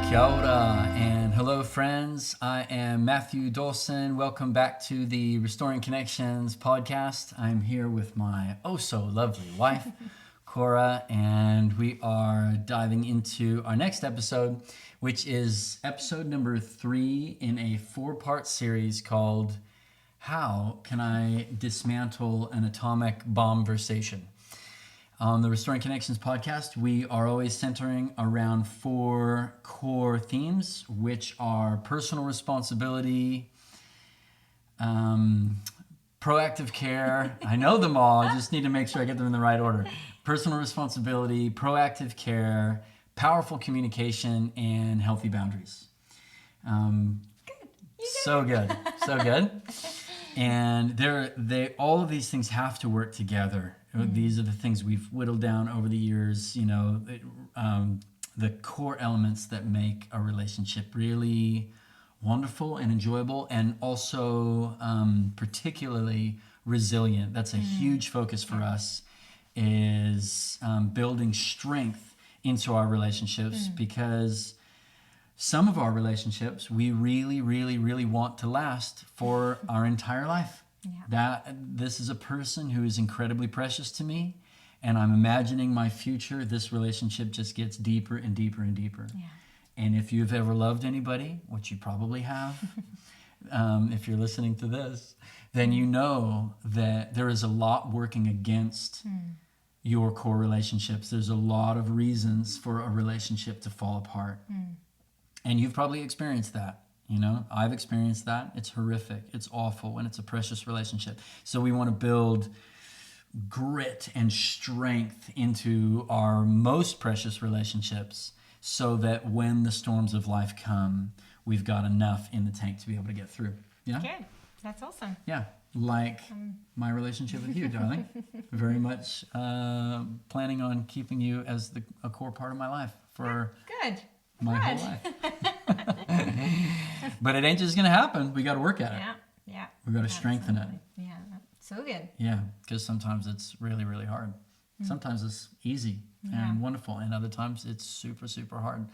Kia ora and hello friends. I am Matthew Dawson. Welcome back to the Restoring Connections podcast. I'm here with my oh so lovely wife, Cora, and we are diving into our next episode, which is episode number 3 in a 4-part series called How Can I Dismantle an Atomic Bomb-versation? On the Restoring Connections podcast, we are always centering around 4 core themes, which are personal responsibility, proactive care. I know them all. I just need to make sure I get them in the right order. Personal responsibility, proactive care, powerful communication, and healthy boundaries. So good. And all of these things have to work together. These are the things we've whittled down over the years, the core elements that make a relationship really wonderful and enjoyable, and also particularly resilient. That's a huge focus for us, is building strength into our relationships, because some of our relationships we really, really, really want to last for our entire life. Yeah. This is a person who is incredibly precious to me, and I'm imagining my future. This relationship just gets deeper and deeper and deeper. Yeah. And if you've ever loved anybody, which you probably have, if you're listening to this, then you know that there is a lot working against your core relationships. There's a lot of reasons for a relationship to fall apart. And you've probably experienced that. I've experienced that. It's horrific. It's awful, and it's a precious relationship. So we want to build grit and strength into our most precious relationships, so that when the storms of life come, we've got enough in the tank to be able to get through. Yeah? Good. That's awesome. Yeah. Like my relationship with you, darling. Very much planning on keeping you as a core part of my life for my whole life. But it ain't just going to happen. We got to work at it. Yeah. We got to strengthen it. Yeah. So good. Yeah, because sometimes it's really, really hard. Sometimes it's easy and wonderful, and other times it's super, super hard.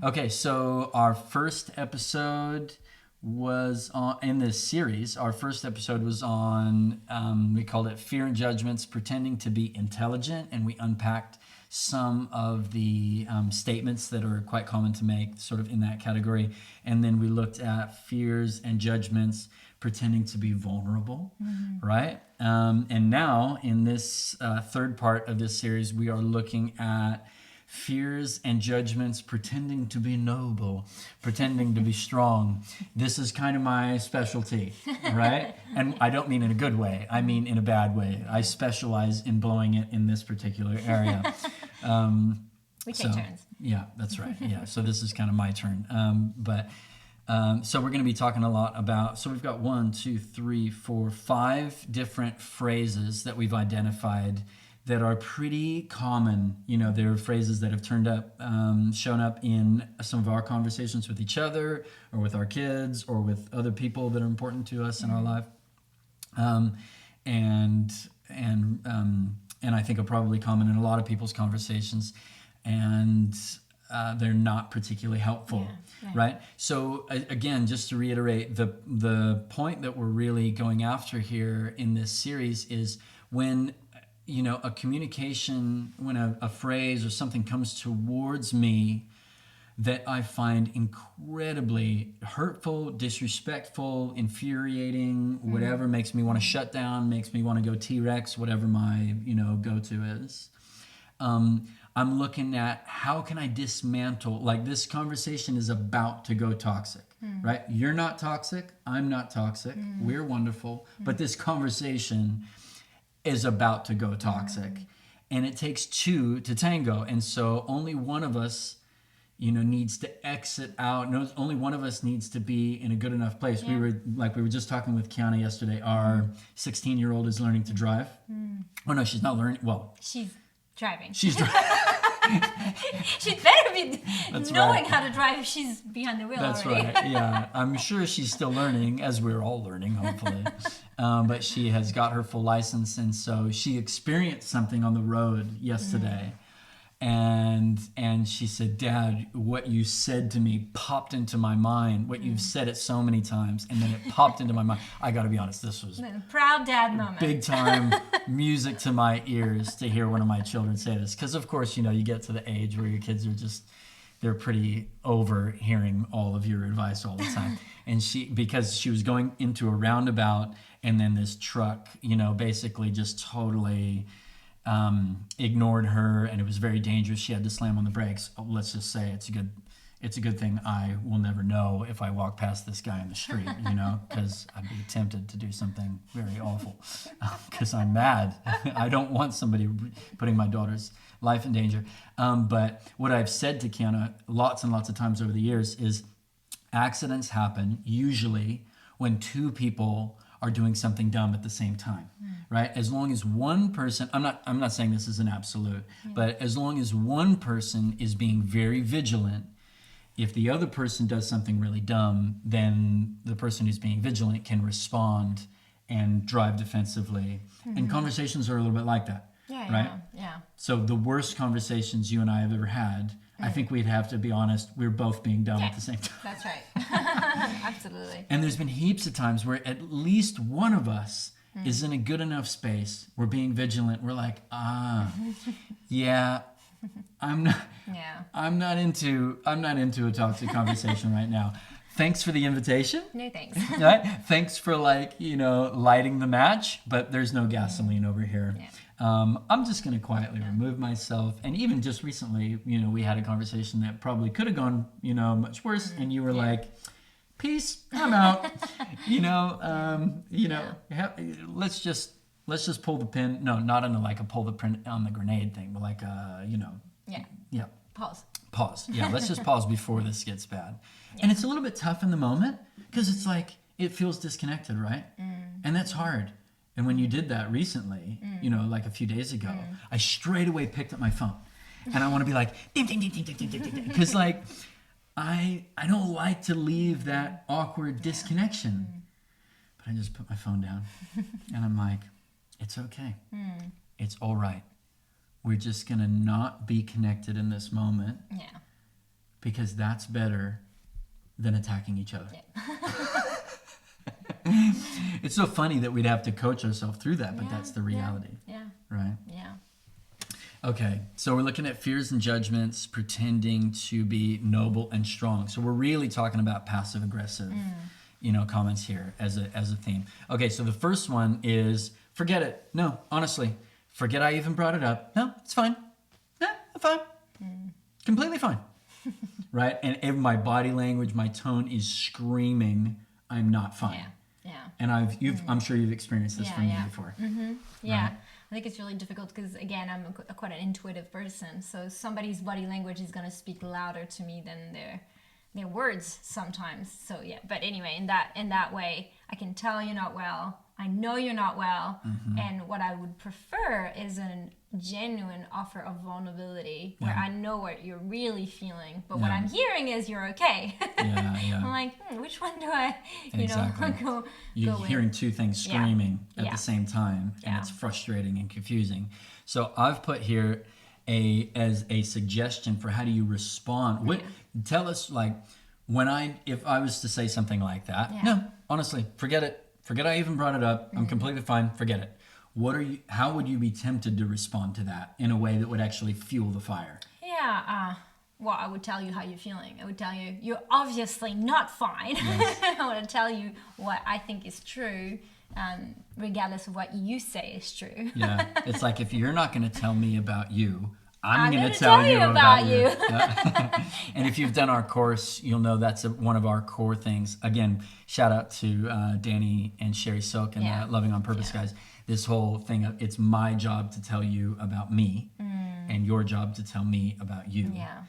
Okay, so our first episode was in this series. Our first episode was on, we called it Fear and Judgments, Pretending to be Intelligent, and we unpacked some of the statements that are quite common to make, sort of in that category. And then we looked at fears and judgments, pretending to be vulnerable, right? And now, in this third part of this series, we are looking at fears and judgments, pretending to be noble, pretending to be strong. This is kind of my specialty, right? And I don't mean in a good way. I mean in a bad way. I specialize in blowing it in this particular area. We take turns. Yeah, that's right. Yeah, so this is kind of my turn. So we're going to be talking a lot about, so we've got 5 different phrases that we've identified that are pretty common. They're phrases that have shown up in some of our conversations with each other, or with our kids, or with other people that are important to us in our life. And I think are probably common in a lot of people's conversations, and they're not particularly helpful, right? So again, just to reiterate, the point that we're really going after here in this series is when a communication, when a phrase or something comes towards me that I find incredibly hurtful, disrespectful, infuriating, whatever, makes me want to shut down, makes me want to go T-Rex, whatever my, go-to is. I'm looking at how can I dismantle, like this conversation is about to go toxic, right? You're not toxic, I'm not toxic, we're wonderful, but this conversation is about to go toxic, and it takes 2 to tango, and so only one of us needs to exit out. No, only one of us needs to be in a good enough place. We were just talking with Kiana yesterday. Our 16-year-old is learning to drive. Oh no, she's not learning. Well, she's driving. She's driving. She'd better be That's knowing right. how to drive if she's behind the wheel That's already. right. Yeah, I'm sure she's still learning, as we're all learning, hopefully. But she has got her full license, and so she experienced something on the road yesterday. and she said, Dad, what you said to me popped into my mind. What you've said it so many times, and then it popped into my mind. I got to be honest, this was Proud dad moment. big time music to my ears to hear one of my children say this. Because of course, you know, you get to the age where your kids are just, they're pretty over hearing all of your advice all the time. And because she was going into a roundabout, and then this truck, you know, basically just totally ignored her, and it was very dangerous. She had to slam on the brakes. Let's just say it's a good thing I will never know if I walk past this guy in the street, you know, because I'd be tempted to do something very awful because I'm mad. I don't want somebody putting my daughter's life in danger. But what I've said to Kiana lots and lots of times over the years is accidents happen usually when two people are doing something dumb at the same time, right? As long as one person, I'm not saying this is an absolute, but as long as one person is being very vigilant, if the other person does something really dumb, then the person who's being vigilant can respond and drive defensively. And conversations are a little bit like that, right? Yeah. So the worst conversations you and I have ever had, I think we'd have to be honest, we're both being dumb at the same time. That's right. Absolutely. And there's been heaps of times where at least one of us is in a good enough space. We're being vigilant. We're like, yeah, I'm not into a toxic conversation right now. Thanks for the invitation. No thanks. Right? Thanks for lighting the match, but there's no gasoline over here. Yeah. I'm just going to quietly remove myself. And even just recently, we had a conversation that probably could have gone, much worse. And you were like, peace, I'm out. Let's just pull the pin. No, not in a pull the pin on the grenade thing, but Yeah. Pause. Yeah, let's just pause before this gets bad. Yeah. And it's a little bit tough in the moment because it's like, it feels disconnected, right? And that's hard. And when you did that recently, like a few days ago, I straight away picked up my phone. And I want to be like, ding, ding, ding, ding, ding, ding, ding, ding. Because I don't like to leave that awkward disconnection. But I just put my phone down. And I'm like, it's okay. It's all right. We're just going to not be connected in this moment. Yeah. Because that's better than attacking each other. Yeah. It's so funny that we'd have to coach ourselves through that, but that's the reality. Yeah. Right? Yeah. Okay, so we're looking at fears and judgments, pretending to be noble and strong. So we're really talking about passive aggressive, comments here as a theme. Okay, so the first one is forget it. No, honestly, forget I even brought it up. No, it's fine. No, I'm fine. Completely fine. Right? And my body language, my tone is screaming, I'm not fine. Yeah. And I'm sure you've experienced this from me before. Mm-hmm. Yeah. Right? I think it's really difficult because, again, I'm quite an intuitive person. So somebody's body language is going to speak louder to me than their words sometimes. So, yeah. But anyway, in that way, I can tell you're not well. I know you're not well. And what I would prefer is a genuine offer of vulnerability where I know what you're really feeling. But what I'm hearing is you're okay. I'm like, which one do I, go You're with? hearing two things screaming at the same time, and it's frustrating and confusing. So I've put here as a suggestion for how do you respond. Tell us, if I was to say something like that, no, honestly, forget it. Forget I even brought it up. I'm completely fine. Forget it. How would you be tempted to respond to that in a way that would actually fuel the fire? Yeah. Well, I would tell you how you're feeling. I would tell you, you're obviously not fine. Yes. I want to tell you what I think is true, regardless of what you say is true. Yeah. It's like, if you're not going to tell me about you, I'm going to tell you about you. And if you've done our course, you'll know that's one of our core things. Again, shout out to Danny and Sherry Silk and Loving on Purpose guys. This whole thing, it's my job to tell you about me and your job to tell me about you. Yeah.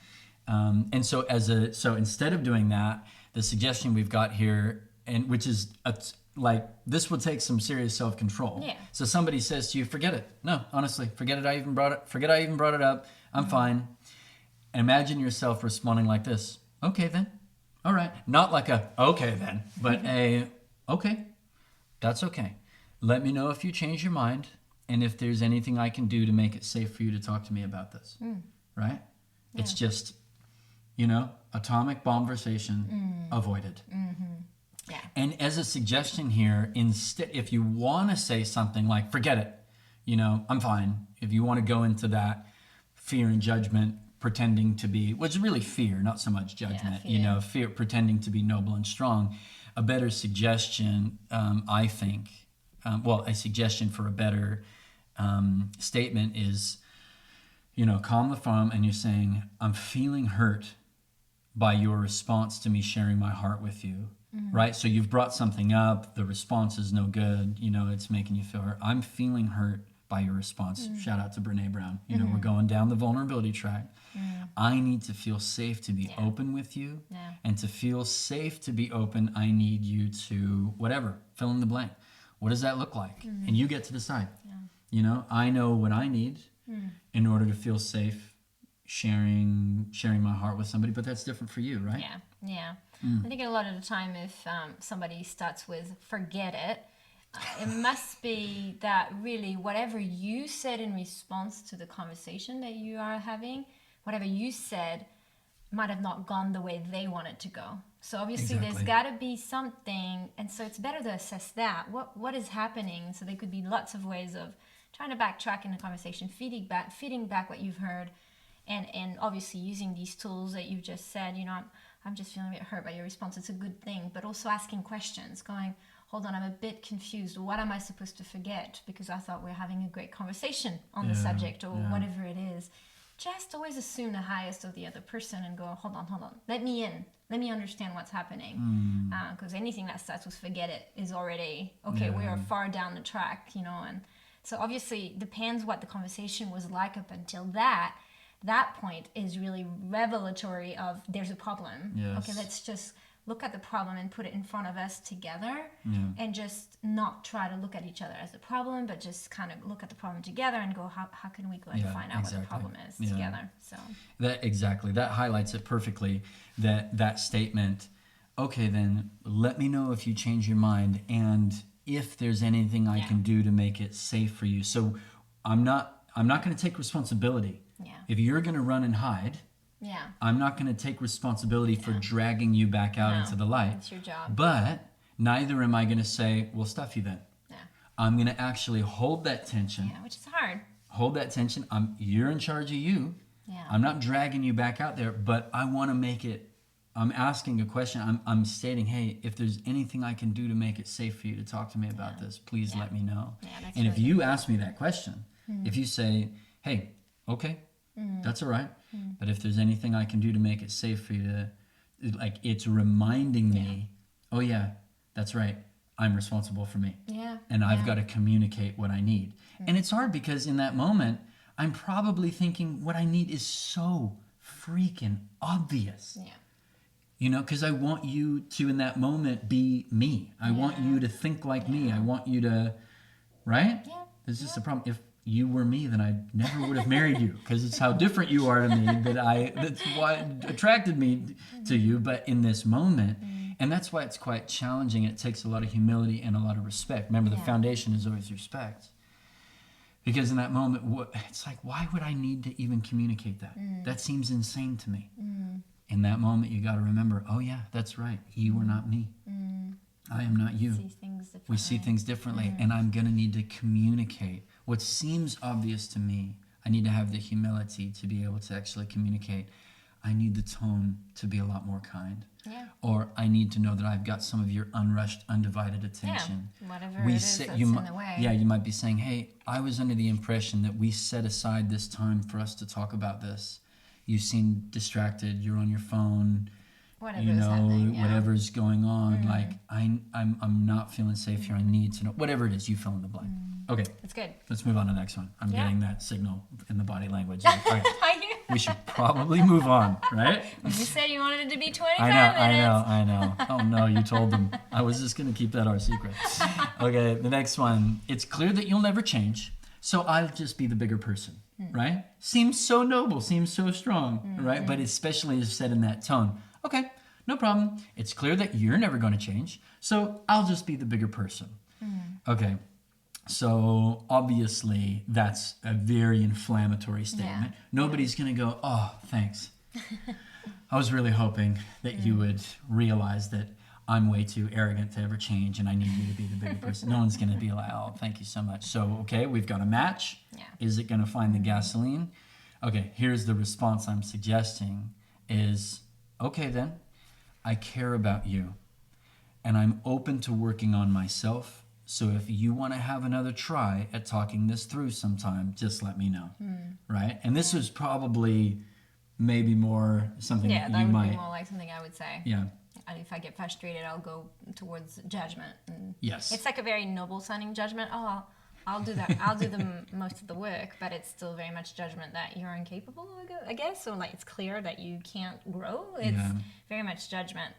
And so instead of doing that, the suggestion we've got here, and which is this will take some serious self-control. Yeah. So somebody says to you, forget it. No, honestly, forget I even brought it up. I'm fine. And imagine yourself responding like this. Okay, then. All right. Not like a, okay, then, but okay, that's okay. Let me know if you change your mind and if there's anything I can do to make it safe for you to talk to me about this. right? It's just, you know, atomic bomb-versation avoided. Yeah. And as a suggestion here, instead, if you want to say something like, forget it, you know, I'm fine. If you want to go into that fear and judgment, pretending to be, which is really fear, not so much judgment, you know, fear, pretending to be noble and strong. A better suggestion, I think, a suggestion for a better statement is, you know, calm the farm, and you're saying, I'm feeling hurt by your response to me sharing my heart with you, right? So you've brought something up, the response is no good, you know, it's making you feel hurt. I'm feeling hurt by your response. Shout out to Brene Brown. You know, we're going down the vulnerability track. I need to feel safe to be open with you. And to feel safe to be open, I need you to, whatever, fill in the blank. What does that look like? And you get to decide. You know, I know what I need in order to feel safe sharing my heart with somebody, but that's different for you, right? Yeah. I think a lot of the time if somebody starts with forget it, it must be that really whatever you said in response to the conversation that you are having, whatever you said might have not gone the way they want it to go. So obviously there's got to be something, and so it's better to assess that. What is happening? So there could be lots of ways of trying to backtrack in the conversation, feeding back what you've heard, and obviously using these tools that you've just said, you know, I'm just feeling a bit hurt by your response. It's a good thing, but also asking questions, going, hold on, I'm a bit confused. What am I supposed to forget? Because I thought we're having a great conversation on the subject, or whatever it is. Just always assume the highest of the other person and go, hold on. Let me in. Let me understand what's happening. Because anything that starts with forget it is already, okay, we are far down the track, you know. And so obviously depends what the conversation was like up until that. That point is really revelatory of there's a problem. Okay, let's just look at the problem and put it in front of us together, and just not try to look at each other as the problem, but just kind of look at the problem together and go, how can we go and find out what the problem is together? So that highlights it perfectly, that statement. Okay, then let me know if you change your mind and if there's anything I can do to make it safe for you. So I'm not going to take responsibility. If you're going to run and hide, I'm not going to take responsibility for dragging you back out into the light. It's your job. But neither am I going to say, well, stuff you then. I'm going to actually hold that tension. Which is hard. Hold that tension. You're in charge of you. I'm not dragging you back out there, but I want to make it, I'm asking a question. I'm stating, hey, if there's anything I can do to make it safe for you to talk to me about this, please let me know. And if you ask me that question, if you say, hey, okay, that's all right. But if there's anything I can do to make it safe for you to, like, it's reminding me, oh yeah, that's right. I'm responsible for me. And I've got to communicate what I need. And it's hard because in that moment, I'm probably thinking what I need is so freaking obvious. You know, because I want you to, in that moment, be me. I want you to think like me. I want you to, right? There's just a problem. If you were me, then I never would have married you, because it's how different you are to me that's why it attracted me to you. But in this moment, and that's why it's quite challenging. It takes a lot of humility and a lot of respect. Remember, the foundation is always respect. Because in that moment, it's like, why would I need to even communicate that? That seems insane to me. In that moment, you got to remember, oh yeah, that's right. You are not me. I am not you. We see things differently. And I'm going to need to communicate. What seems obvious to me, I need to have the humility to be able to actually communicate. I need the tone to be a lot more kind. Or I need to know that I've got some of your unrushed, undivided attention. Whatever it is that's in the way. You might be saying, hey, I was under the impression that we set aside this time for us to talk about this. You seem distracted. You're on your phone. Whatever's going on. Like, I'm not feeling safe here. I need to know. Whatever it is, you fill in the blank. Okay. That's good. Let's move on to the next one. I'm getting that signal in the body language. All right. We should probably move on, right? You said you wanted it to be 25 I know. Oh no, you told them. I was just going to keep that our secret. Okay, the next one. It's clear that you'll never change, so I'll just be the bigger person, right? Seems so noble, seems so strong, right? But especially is said in that tone. Okay, no problem. It's clear that you're never going to change, so I'll just be the bigger person. Okay. So obviously that's a very inflammatory statement. Yeah. Nobody's going to go, oh, thanks. I was really hoping that you would realize that I'm way too arrogant to ever change and I need you to be the bigger person. No one's going to be like, oh, thank you so much. So, okay, we've got a match. Yeah. Is it going to find the gasoline? Okay, here's the response I'm suggesting is, okay then, I care about you and I'm open to working on myself. So if you want to have another try at talking this through sometime, just let me know. Right? And this was probably maybe more something Yeah, that that you would might. be more like something I would say. Yeah. And if I get frustrated, I'll go towards judgment. And Yes. it's like a very noble sounding judgment. Oh, I'll do that. I'll do most of the work, but it's still very much judgment that you're incapable, I guess. So like it's clear that you can't grow. It's very much judgment.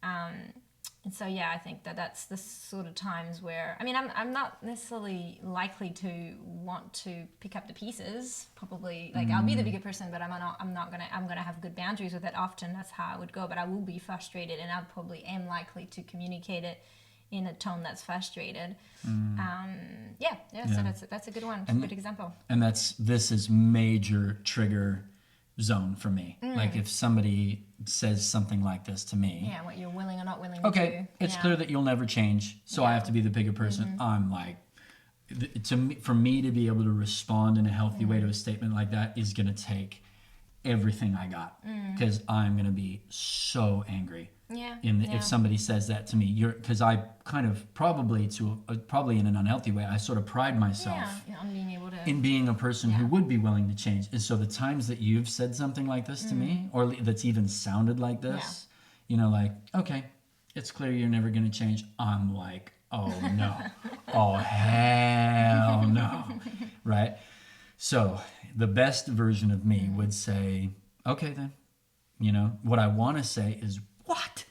And so yeah, I think that's the sort of times where I'm not necessarily likely to want to pick up the pieces. Probably like I'll be the bigger person, but I'm gonna have good boundaries with it. Often that's how I would go, but I will be frustrated, and I probably am likely to communicate it in a tone that's frustrated. So that's a good one, a good example. And this is major trigger zone for me. Like if somebody says something like this to me, Yeah, what you're willing or not willing to okay, do. it's clear that you'll never change, so I have to be the bigger person. I'm like, for me to be able to respond in a healthy way to a statement like that is going to take everything I got, because I'm going to be so angry. If somebody says that to me, because I kind of probably in an unhealthy way, I sort of pride myself on being able to in being a person who would be willing to change. And so the times that you've said something like this to me, or that's even sounded like this, like, okay, it's clear you're never going to change. I'm like, oh no, oh hell no, right? So the best version of me would say, okay then, what I want to say is, what?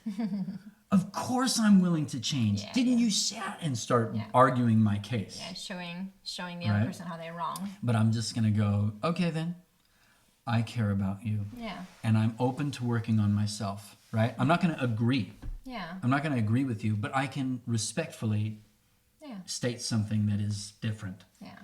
Of course I'm willing to change. Didn't you say that? And start arguing my case. Yeah, showing the other person how they're wrong. But I'm just going to go, okay then, I care about you. Yeah. And I'm open to working on myself, right? I'm not going to agree. Yeah. I'm not going to agree with you, but I can respectfully state something that is different. Yeah.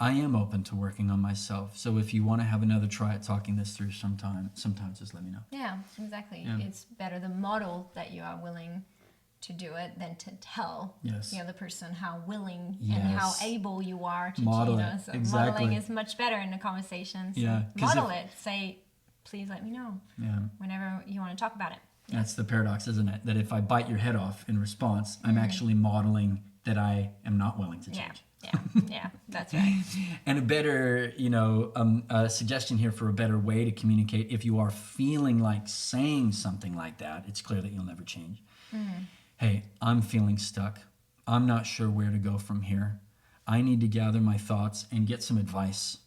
I am open to working on myself. So if you want to have another try at talking this through sometimes just let me know. Yeah, exactly. Yeah. It's better to model that you are willing to do it than to tell the other person how willing and how able you are to model it. it. So Exactly. modeling is much better in the conversations. Yeah. Model it. Say, please let me know Yeah. whenever you want to talk about it. That's the paradox, isn't it? That if I bite your head off in response, I'm actually modeling that I am not willing to change. Yeah, that's right. And a better, a suggestion here for a better way to communicate, if you are feeling like saying something like that, it's clear that you'll never change. Hey, I'm feeling stuck. I'm not sure where to go from here. I need to gather my thoughts and get some advice.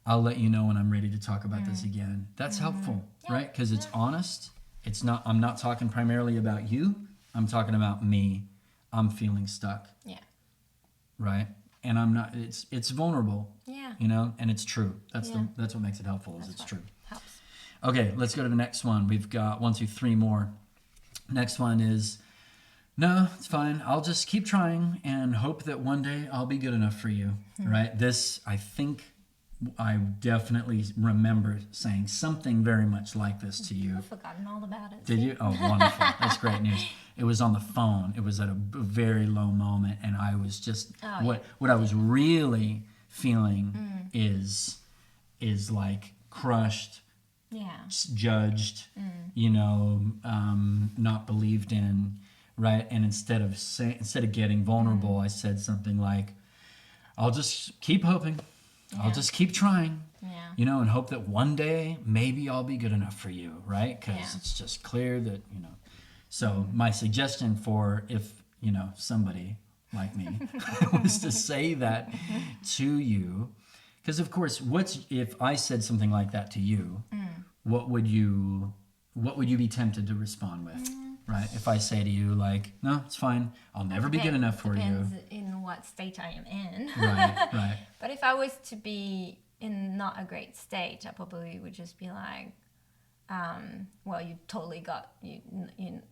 I'll let you know when I'm ready to talk about this again. That's helpful, right? Because it's honest. I'm not talking primarily about you. I'm talking about me. I'm feeling stuck. Yeah. Right? And I'm not, it's vulnerable. Yeah. And it's true. That's what makes it helpful, is it's true. Helps. Okay, let's go to the next one. We've got 1, 2, 3 more. Next one is, no, it's fine. I'll just keep trying and hope that one day I'll be good enough for you. Right? This, I think I definitely remember saying something very much like this to you. I've forgotten all about it. Did you? Oh, wonderful. That's great news. It was on the phone. It was at a very low moment, and I was just what I was really feeling is like crushed, judged, not believed in, right? And instead of getting vulnerable, I said something like, "I'll just keep hoping. I'll just keep trying." And hope that one day maybe I'll be good enough for you, right? Because it's just clear that, So my suggestion for if, somebody like me was to say that to you, because of course, if I said something like that to you, what would you be tempted to respond with, right? If I say to you like, no, it's fine, I'll never be good enough for you. Depends in what state I am in. Right. But if I was to be in not a great state, I probably would just be like, well, you totally got you.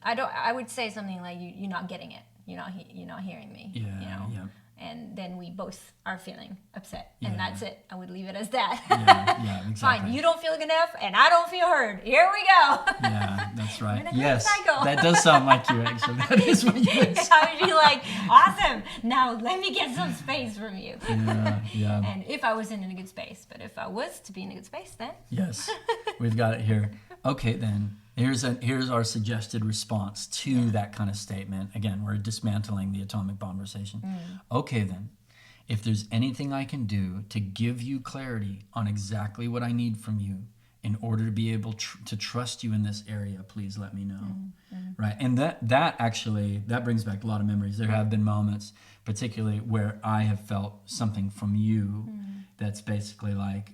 I would say something like, you're not getting it. You're not hearing me. Yeah. and then we both are feeling upset, and Yeah. that's it. I would leave it as that. Yeah, exactly. Fine, you don't feel good enough, and I don't feel heard. Here we go. Yeah, that's right. We're in a Yes, cycle. that does sound like you, actually. That is what you would say. I would be like, awesome. Now let me get some space from you. Yeah. And if I wasn't in a good space, but if I was to be in a good space, then Yes, we've got it here. Okay, then here's our suggested response to that kind of statement. Again, we're dismantling the atomic bomb-versation. Okay, then, if there's anything I can do to give you clarity on exactly what I need from you in order to be able to trust you in this area, please let me know. Right, and that actually brings back a lot of memories. There have been moments, particularly where I have felt something from you that's basically like,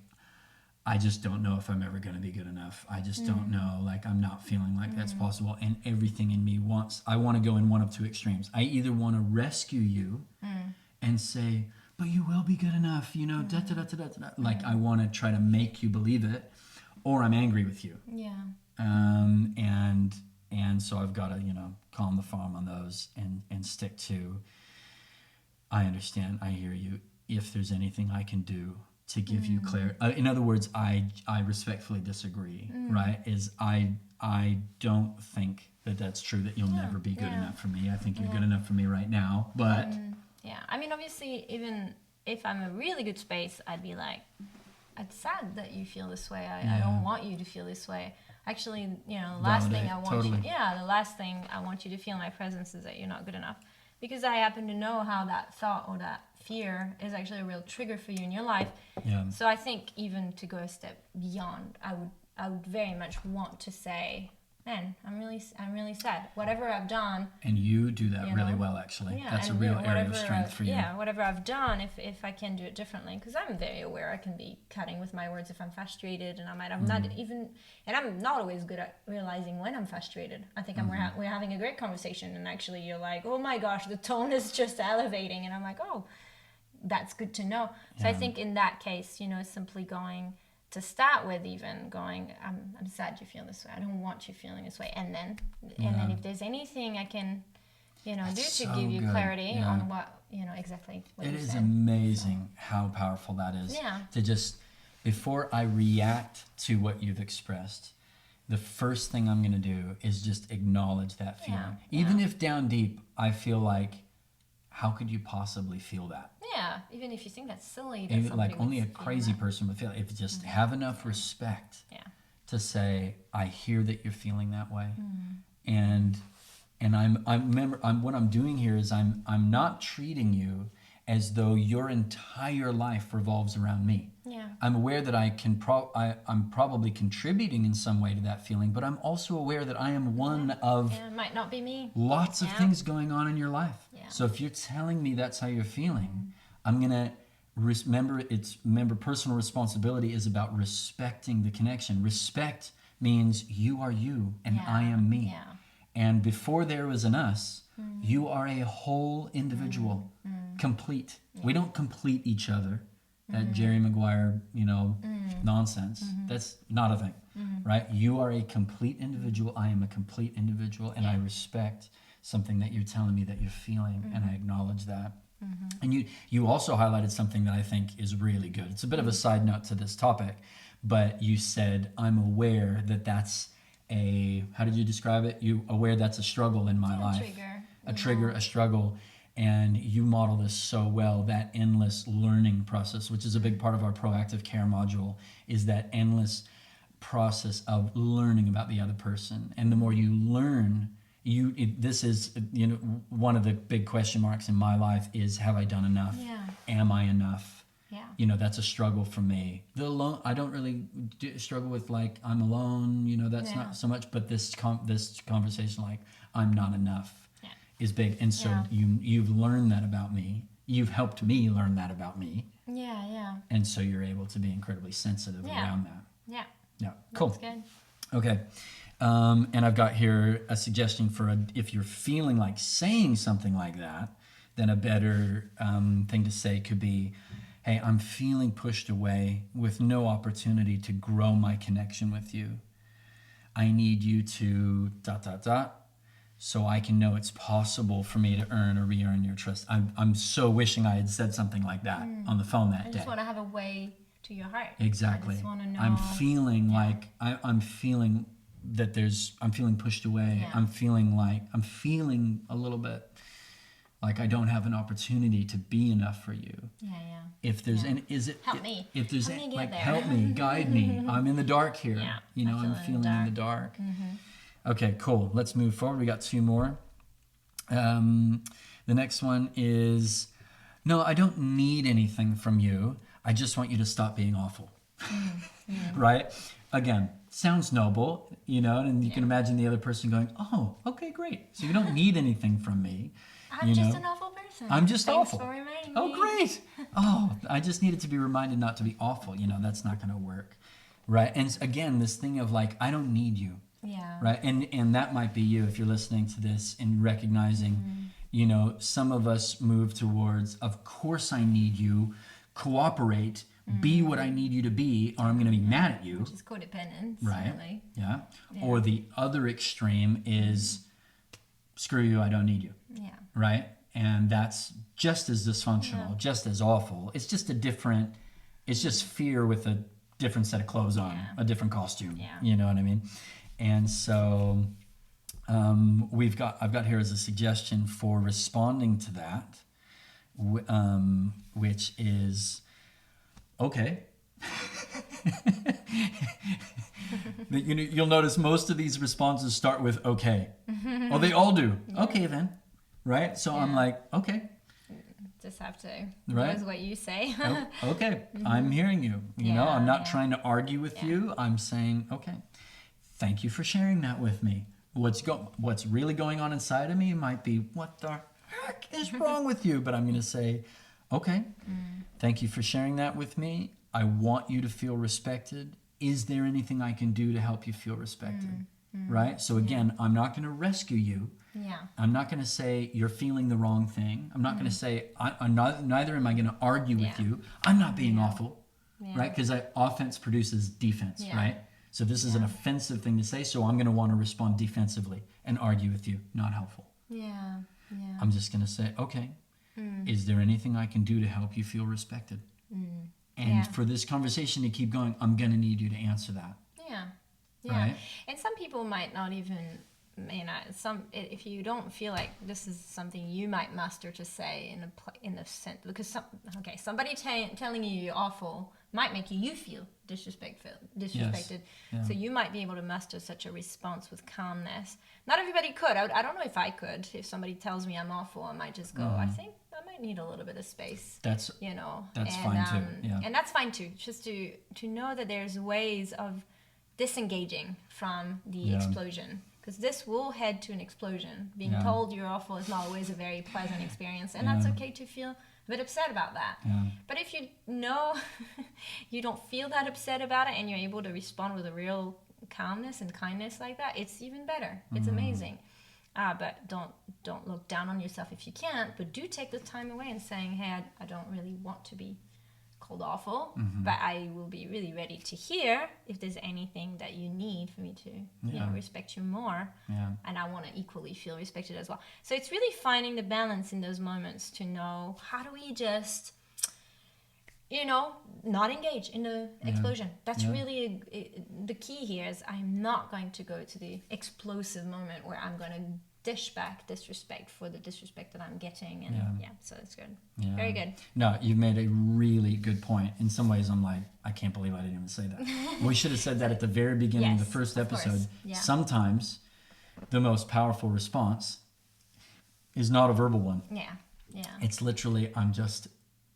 I just don't know if I'm ever going to be good enough. I just don't know. Like, I'm not feeling like that's possible. And everything in me I want to go in one of two extremes. I either want to rescue you and say, but you will be good enough, you know, like I want to try to make you believe it, or I'm angry with you. yeah. And so I've got to, calm the farm on those and stick to, I understand, I hear you. If there's anything I can do to give you clarity. In other words, I respectfully disagree, right? I don't think that's true, that you'll never be good enough for me. I think you're good enough for me right now, but... Yeah, I mean, obviously, even if I'm in a really good space, I'd be like, it's sad that you feel this way. I don't want you to feel this way. Actually, the last thing I want the last thing I want you to feel in my presence is that you're not good enough. Because I happen to know how that thought or that fear is actually a real trigger for you in your life. Yeah. So I think even to go a step beyond, I would very much want to say, man, I'm really sad. Whatever I've done. And you do that really well, actually. Yeah, that's a and real area of strength for you. Yeah, whatever I've done, if I can do it differently, because I'm very aware I can be cutting with my words if I'm frustrated, and I might have not even, and I'm not always good at realizing when I'm frustrated. I think we're having a great conversation, and actually you're like, oh my gosh, the tone is just elevating, and I'm like, oh, that's good to know. So I think in that case, simply going to start with, even going, I'm sad you feel this way. I don't want you feeling this way. And then if there's anything I can, do to give you clarity on what, exactly what it you is said. amazing how powerful that is. Yeah. To just, before I react to what you've expressed, the first thing I'm going to do is just acknowledge that feeling. Even if down deep I feel like, how could you possibly feel that? Yeah, even if you think that's silly. That like only a crazy person would feel it. If you just have enough respect to say, I hear that you're feeling that way. And what I'm doing here is I'm not treating you as though your entire life revolves around me. Yeah. I'm aware that I'm probably contributing in some way to that feeling, but I'm also aware that I am one of it might not be me. Lots of things going on in your life. Yeah. So if you're telling me that's how you're feeling, I'm gonna remember personal responsibility is about respecting the connection. Respect means you are you and I am me. Yeah. And before there was an us, you are a whole individual, complete. We don't complete each other. That Jerry Maguire, nonsense. That's not a thing, right? You are a complete individual. I am a complete individual, and I respect something that you're telling me that you're feeling, and I acknowledge that. And you also highlighted something that I think is really good. It's a bit of a side note to this topic, but you said, I'm aware that that's how did you describe it? You aware that's a struggle in my life. A trigger, a struggle. And you model this so well, that endless learning process, which is a big part of our proactive care module, is that endless process of learning about the other person. And the more you learn, this is, one of the big question marks in my life is, have I done enough? Yeah. Am I enough? Yeah. That's a struggle for me. I don't really struggle with like, I'm alone, that's not so much, but this conversation, like, I'm not enough, is big. And so you've learned that about me. You've helped me learn that about me. Yeah. And so you're able to be incredibly sensitive around that. Yeah. Cool. That's good. Okay. And I've got here a suggestion for if you're feeling like saying something like that, then a better thing to say could be, hey, I'm feeling pushed away with no opportunity to grow my connection with you. I need you to ... so I can know it's possible for me to earn or re-earn your trust. I'm so wishing I had said something like that on the phone that I day. just want to have a way to your heart. Exactly. I just want to know. I'm feeling like I'm feeling that I'm feeling pushed away. Yeah. I'm feeling a little bit like I don't have an opportunity to be enough for you. Yeah, yeah. If there's any, Help me. If there's Help me get like there. help me, guide me. I'm in the dark here. Yeah, You know, I'm feeling in the dark. Okay, cool. Let's move forward. We got 2 more. The next one is, no, I don't need anything from you. I just want you to stop being awful. Right? Again, sounds noble, you know, and you can imagine the other person going, oh, okay, great. So you don't need anything from me. I'm just an awful person. I'm just Thanks awful. for reminding me. Oh, great. Oh, I just needed to be reminded not to be awful. You know, that's not going to work. Right? And again, this thing of like, I don't need you. Yeah. Right? And that might be you if you're listening to this and recognizing, you know, some of us move towards, of course I need you, cooperate, be what I need you to be, or I'm going to be mad at you. Which is codependence. Right? Really. Yeah. Or the other extreme is, screw you, I don't need you. Yeah. Right? And that's just as dysfunctional, just as awful. It's just it's just fear with a different set of clothes on, a different costume. Yeah. You know what I mean? And so I've got here as a suggestion for responding to that, which is, okay. You know, you'll notice most of these responses start with okay. Oh, they all do. Okay, then. Right? So I'm like, okay. Just have to Right. do what you say. Oh, okay. I'm hearing you. You know, I'm not trying to argue with you. I'm saying, okay, thank you for sharing that with me. What's really going on inside of me might be, what the heck is wrong with you? But I'm going to say, okay, thank you for sharing that with me. I want you to feel respected. Is there anything I can do to help you feel respected? Right? So again, I'm not going to rescue you. Yeah. I'm not going to say you're feeling the wrong thing. I'm not going to say, neither am I going to argue with you. I'm not being awful, right? Because offense produces defense, right? So this is an offensive thing to say, so I'm going to want to respond defensively and argue with you. Not helpful. Yeah. Yeah. I'm just going to say, okay, is there anything I can do to help you feel respected? And for this conversation to keep going, I'm going to need you to answer that. Yeah. Yeah. Right? And some people might not even, you know, if you don't feel like this is something you might master to say in a sense, because somebody telling you you're awful might make you feel disrespected. Yes. Yeah. So you might be able to master such a response with calmness. Not everybody could. I don't know if I could. If somebody tells me I'm awful, I might just go, I think I might need a little bit of space. That's fine too. Yeah. And that's fine too. Just to know that there's ways of disengaging from the explosion, because this will head to an explosion. Being told you're awful is not always a very pleasant experience, and that's okay to feel a bit upset about that. But if you know you don't feel that upset about it and you're able to respond with a real calmness and kindness like that, it's even better. It's amazing. But don't look down on yourself if you can't, but do take the time away and saying, hey, I don't really want to be called awful, but I will be really ready to hear if there's anything that you need for me to you know, respect you more, and I want to equally feel respected as well. So it's really finding the balance in those moments to know, how do we just, you know, not engage in the explosion. That's really the key here. Is I'm not going to go to the explosive moment where I'm going to dish back disrespect for the disrespect that I'm getting, and so it's good. Very good. No, you've made a really good point. In some ways, I'm like, I can't believe I didn't even say that. We should have said that at the very beginning of the first episode. Sometimes the most powerful response is not a verbal one. It's literally, I'm just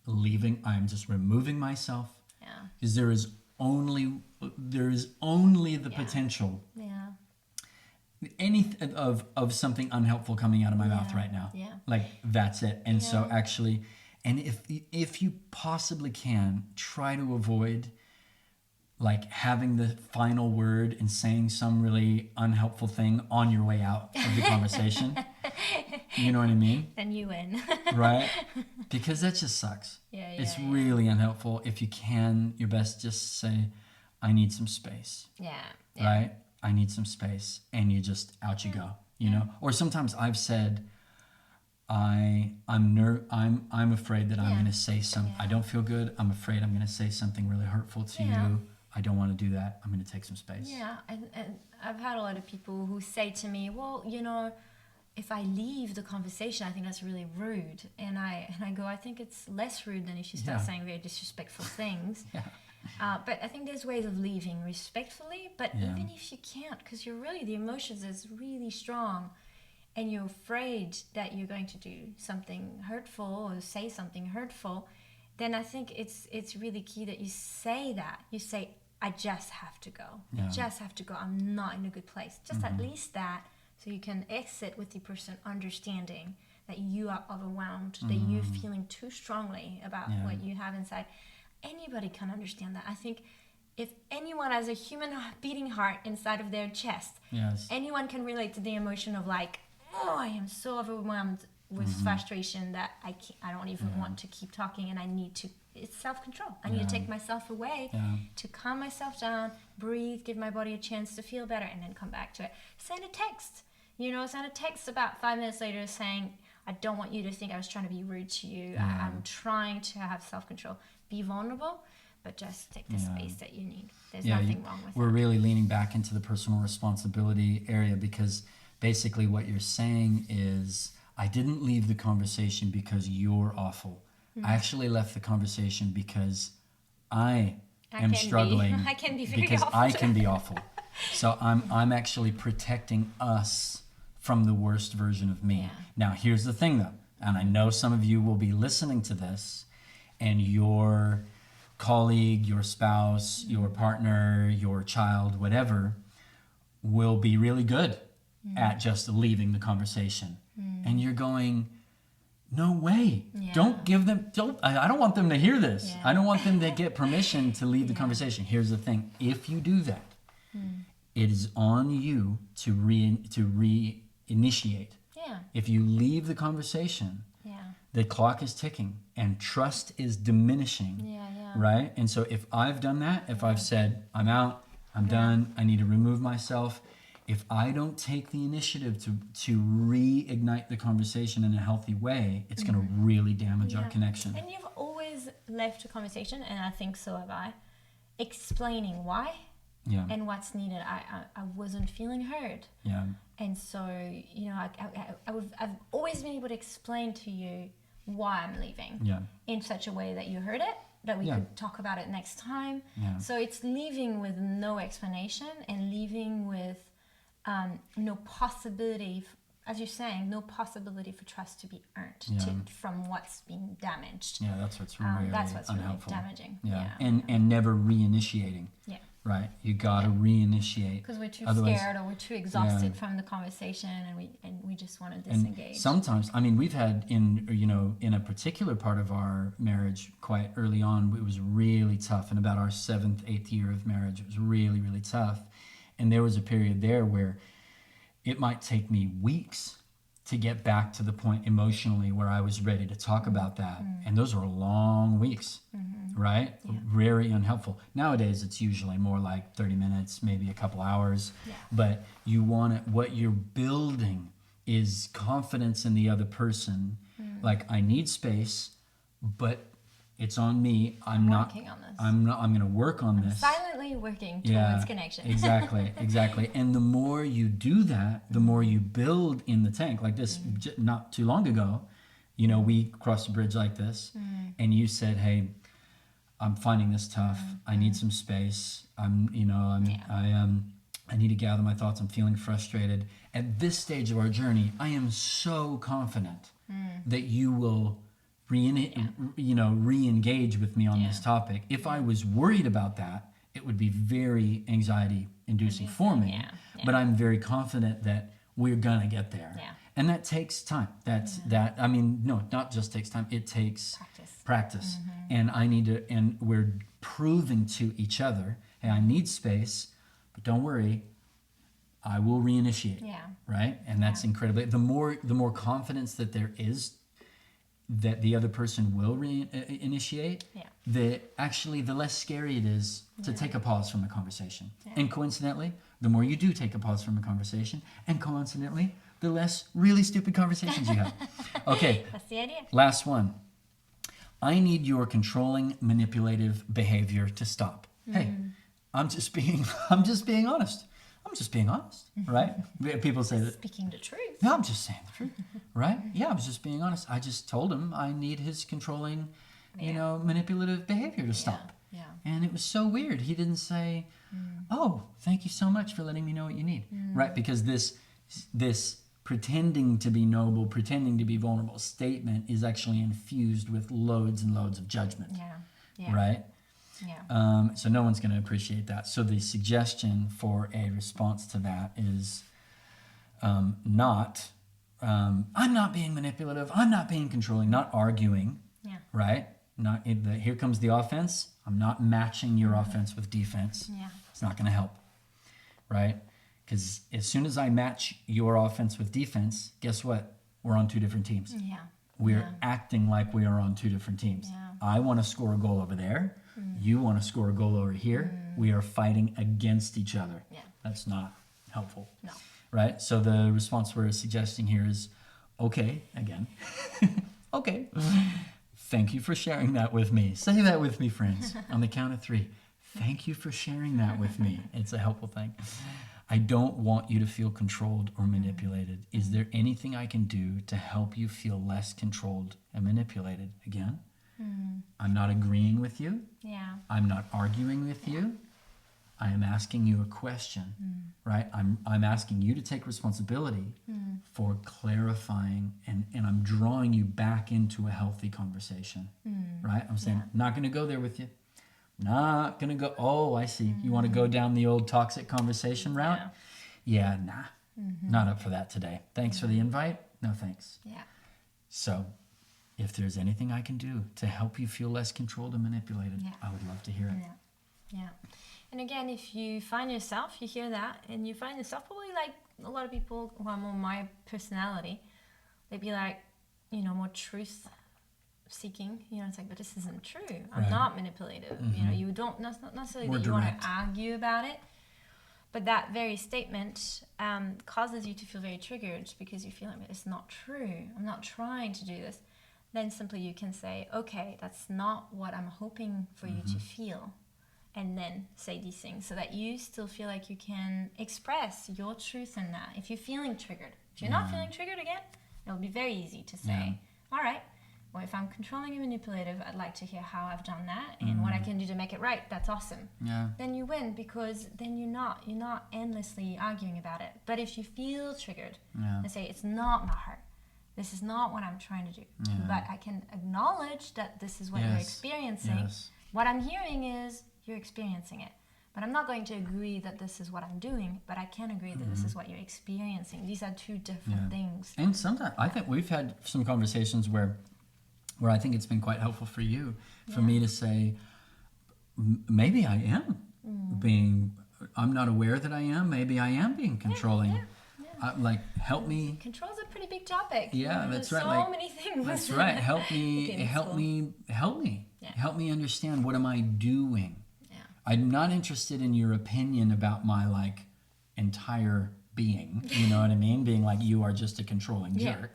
removing myself, because there is only the potential of something unhelpful coming out of my mouth right now. Like, that's it. And so actually, and if you possibly can, try to avoid like having the final word and saying some really unhelpful thing on your way out of the conversation. You know what I mean? Then you win. Right? Because that just sucks. It's really unhelpful. If you can, your best just say, I need some space. Right? I need some space. And you just, out you go. you know. Or sometimes I've said, I'm afraid that I'm going to say something. I don't feel good. I'm afraid I'm going to say something really hurtful to you. I don't want to do that. I'm going to take some space. Yeah, and I've had a lot of people who say to me, well, you know, if I leave the conversation, I think that's really rude. And I go, I think it's less rude than if you start saying very disrespectful things. But I think there's ways of leaving respectfully, but even if you can't, because the emotions is really strong, and you're afraid that you're going to do something hurtful or say something hurtful, then I think it's really key that you say that. You say, I just have to go. I just have to go. I'm not in a good place. Just at least that, so you can exit with the person understanding that you are overwhelmed, that you're feeling too strongly about what you have inside. Anybody can understand that. I think if anyone has a human beating heart inside of their chest, anyone can relate to the emotion of like, oh, I am so overwhelmed with frustration that I don't even want to keep talking, and I need to, it's self-control. I need to take myself away to calm myself down, breathe, give my body a chance to feel better, and then come back to it. Send a text. Send a text about 5 minutes later saying, I don't want you to think I was trying to be rude to you. I'm trying to have self-control. Be vulnerable, but just take the space that you need. There's nothing wrong with We're that. really leaning back into the personal responsibility area, because basically what you're saying is, I didn't leave the conversation because you're awful. I actually left the conversation because I am struggling. I can be very because awful. I can be awful. So I'm actually protecting us from the worst version of me. Now, here's the thing though, and I know some of you will be listening to this, and your colleague, your spouse, your partner, your child, whatever, will be really good at just leaving the conversation. And you're going, no way. Don't give them, I don't want them to hear this. I don't want them to get permission to leave the conversation. Here's the thing. If you do that, it is on you to reinitiate. If you leave the conversation, the clock is ticking and trust is diminishing. Right? And so if I've done that, if I've said, I'm out, I'm done, I need to remove myself, if I don't take the initiative to reignite the conversation in a healthy way, it's going to really damage our connection. And you've always left a conversation, and I think so have I, explaining why and what's needed. I wasn't feeling heard. And so, I've always been able to explain to you why I'm leaving in such a way that you heard it, that we could talk about it next time. So it's leaving with no explanation and leaving with no possibility, as you're saying, no possibility for trust to be earned from what's being damaged. That's what's really unhelpful. Really damaging. And never reinitiating. Right, you gotta reinitiate because we're too scared or we're too exhausted from the conversation, and we just want to disengage. And sometimes, I mean, we've had in a particular part of our marriage, quite early on, it was really tough. In about our 7th, 8th year of marriage, it was really, really tough. And there was a period there where it might take me weeks to get back to the point emotionally where I was ready to talk about that. And those were long weeks, right? Very unhelpful. Nowadays, it's usually more like 30 minutes, maybe a couple hours. But you want it, what you're building is confidence in the other person. Like, I need space, but it's on me. I'm working on this. I'm going to work on this. Silently working towards connection. Exactly. And the more you do that, the more you build in the tank. Like this, not too long ago, we crossed a bridge like this, and you said, "Hey, I'm finding this tough. I need some space. I need to gather my thoughts. I'm feeling frustrated." At this stage of our journey, I am so confident that you will re-engage with me on this topic. If I was worried about that, it would be very anxiety inducing for me. But I'm very confident that we're gonna get there. And that takes time. Not just takes time, it takes practice. And and we're proving to each other, hey, I need space, but don't worry, I will reinitiate. Right? And that's incredibly, the more confidence that there is, that the other person will initiate, Yeah. the less scary it is to take a pause from a conversation. Yeah. And coincidentally, the more you do take a pause from a conversation, and coincidentally, the less really stupid conversations you have. Okay, That's the idea. last one. I need your controlling, manipulative behavior to stop. Hey, I'm just being honest. I'm just being honest, right? People say that. Speaking the truth. No, I'm just saying the truth, right? Yeah, I was just being honest. I just told him I need his controlling, manipulative behavior to stop. Yeah. And it was so weird. He didn't say, "Oh, thank you so much for letting me know what you need," right? Because this pretending to be noble, pretending to be vulnerable statement is actually infused with loads and loads of judgment, Yeah. right? Yeah. So no one's going to appreciate that. So the suggestion for a response to that is I'm not being manipulative, I'm not being controlling, not arguing, Yeah. right? Not here comes the offense. I'm not matching your offense with defense. Yeah. It's not going to help, right? Because as soon as I match your offense with defense, guess what? We're on two different teams. Yeah. We're acting like we are on two different teams. Yeah. I want to score a goal over there. You want to score a goal over here. We are fighting against each other. Yeah. That's not helpful. No. Right? So the response we're suggesting here is, okay, again. Okay. Thank you for sharing that with me. Say that with me, friends, on the count of 3. Thank you for sharing that with me. It's a helpful thing. I don't want you to feel controlled or manipulated. Is there anything I can do to help you feel less controlled and manipulated? Again, I'm not agreeing with you. Yeah. I'm not arguing with you. I am asking you a question, right? I'm asking you to take responsibility for clarifying, and I'm drawing you back into a healthy conversation, right? I'm saying, not going to go there with you. Not going to go, oh, I see. You want to go down the old toxic conversation route? Yeah, nah. Not up for that today. Thanks for the invite. No, thanks. Yeah. So if there's anything I can do to help you feel less controlled and manipulated, Yeah. I would love to hear it. Yeah. And again, if you find yourself, you hear that, and you find yourself probably like a lot of people who are more my personality, they'd be like, more truth seeking. It's like, but this isn't true. I'm Right. not manipulative. You don't, not necessarily More that you want direct. to argue about it, but that very statement causes you to feel very triggered because you feel like it's not true. I'm not trying to do this. Then simply you can say, okay, that's not what I'm hoping for you to feel. And then say these things so that you still feel like you can express your truth in that. If you're feeling triggered, if you're not feeling triggered again, it'll be very easy to say, all right, well, if I'm controlling and manipulative, I'd like to hear how I've done that and what I can do to make it right. That's awesome. Yeah. Then you win because then you're not endlessly arguing about it. But if you feel triggered and say, it's not my heart, this is not what I'm trying to do, but I can acknowledge that this is what you're experiencing. Yes. What I'm hearing is you're experiencing it. But I'm not going to agree that this is what I'm doing, but I can agree that this is what you're experiencing. These are two different things. And sometimes I think we've had some conversations where I think it's been quite helpful for you, for me to say, maybe I am I'm not aware that I am. Maybe I am being controlling. Like, help me. Control's a pretty big topic. Yeah, that's right. So many things. That's right. Help me. Okay, Help me. Help me. Yeah. Help me understand, what am I doing? Yeah. I'm not interested in your opinion about my entire being. You know what I mean? Being like, you are just a controlling jerk.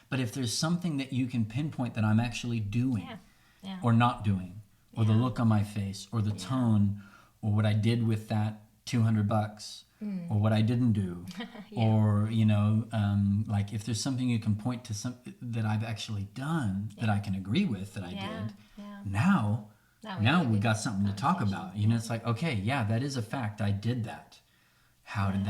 But if there's something that you can pinpoint that I'm actually doing or not doing, or the look on my face, or the tone, or what I did with that $200, or what I didn't do, or like if there's something you can point to that I've actually done that I can agree with that I did, now we got something to talk about. It's like, okay, that is a fact. I did that. How did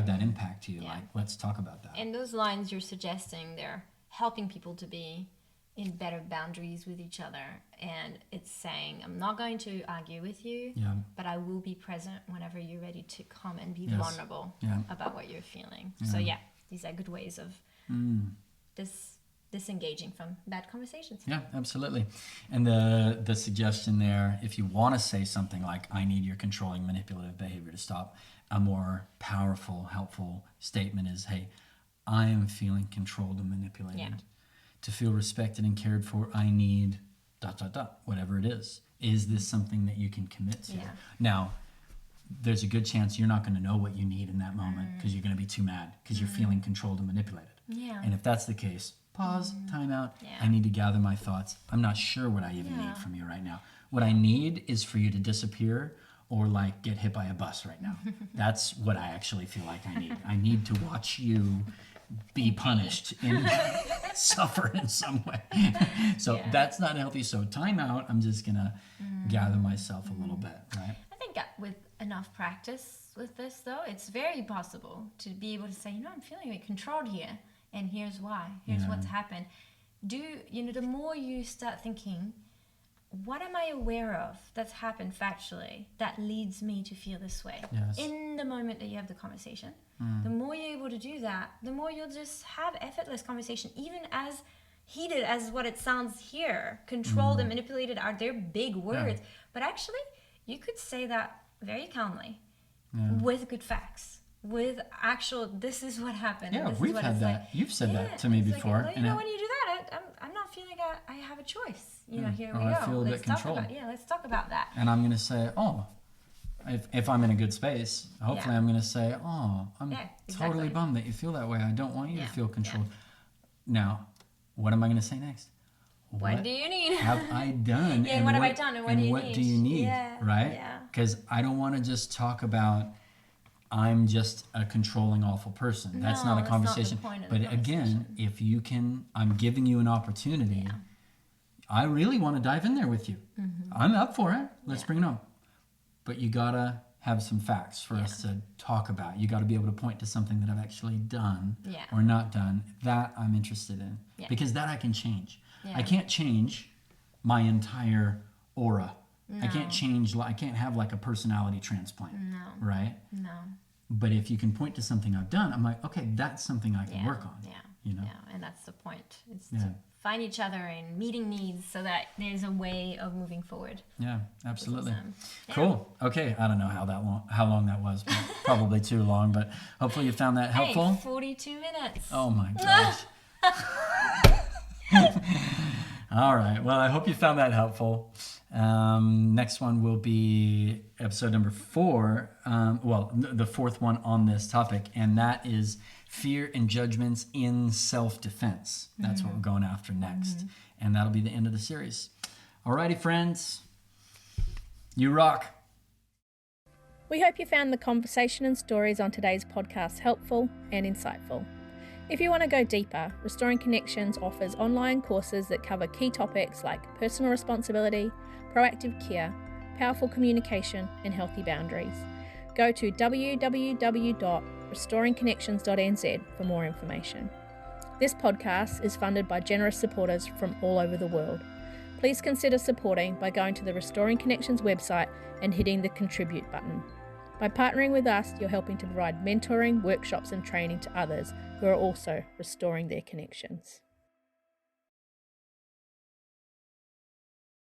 that impact you? Like, let's talk about that. And those lines you're suggesting, they're helping people to be in better boundaries with each other. And it's saying, I'm not going to argue with you, but I will be present whenever you're ready to come and be vulnerable about what you're feeling. So these are good ways of disengaging from bad conversations. Yeah, absolutely. And the suggestion there, if you want to say something like, I need your controlling, manipulative behavior to stop, a more powerful, helpful statement is, hey, I am feeling controlled and manipulated. to feel respected and cared for, I need ... whatever it is. Is this something that you can commit to? Yeah. Now, there's a good chance you're not going to know what you need in that moment because you're going to be too mad because you're feeling controlled and manipulated. Yeah. And if that's the case, pause, time out. Yeah. I need to gather my thoughts. I'm not sure what I even need from you right now. What I need is for you to disappear or like get hit by a bus right now. That's what I actually feel like I need. I need to watch you be punished and suffer in some way. So that's not healthy. So time out. I'm just going to gather myself a little bit, right? I think with enough practice with this, though, it's very possible to be able to say, I'm feeling a bit controlled here, and here's why. Here's what's happened. The more you start thinking, what am I aware of that's happened factually that leads me to feel this way? Yes. In the moment that you have the conversation, the more you're able to do that, the more you'll just have effortless conversation, even as heated as what it sounds here. Controlled and manipulated are their big words. But actually, you could say that very calmly with good facts. With actual, this is what happened. Yeah, this we've is what had it's that. like. You've said that to me it's before. Like, when you do that, I'm not feeling like I have a choice. Here we go. I feel a bit controlled. Let's talk about that. And I'm going to say, if I'm in a good space, hopefully I'm going to say, I'm totally bummed that you feel that way. I don't want you to feel controlled. Now, what am I going to say next? What do you need? Have I done? And what have I done? And what do you need? Right? Yeah. Because I don't want to just talk about I'm just a controlling, awful person. That's not a conversation. Not the point of the but again, if you can, I'm giving you an opportunity. Yeah. I really want to dive in there with you. I'm up for it. Let's bring it on. But you got to have some facts for us to talk about. You got to be able to point to something that I've actually done or not done. That I'm interested in. Yeah. Because that I can change. Yeah. I can't change my entire aura. No. I can't have like a personality transplant. No. Right? No. But if you can point to something I've done, I'm like, okay, that's something I can work on. Yeah. You know? Yeah, and that's the point. It's to find each other and meeting needs so that there's a way of moving forward. Yeah, absolutely. Yeah. Cool. Okay, I don't know how long that was, but probably too long, but hopefully you found that helpful. Hey, 42 minutes. Oh my gosh. All right. Well, I hope you found that helpful. Next one will be episode number 4. The fourth one on this topic, and that is fear and judgments in self-defense. That's what we're going after next. And that'll be the end of the series. All righty, friends. You rock. We hope you found the conversation and stories on today's podcast helpful and insightful. If you want to go deeper, Restoring Connections offers online courses that cover key topics like personal responsibility, proactive care, powerful communication, and healthy boundaries. Go to www.restoringconnections.nz for more information. This podcast is funded by generous supporters from all over the world. Please consider supporting by going to the Restoring Connections website and hitting the Contribute button. By partnering with us, you're helping to provide mentoring, workshops, and training to others who are also restoring their connections.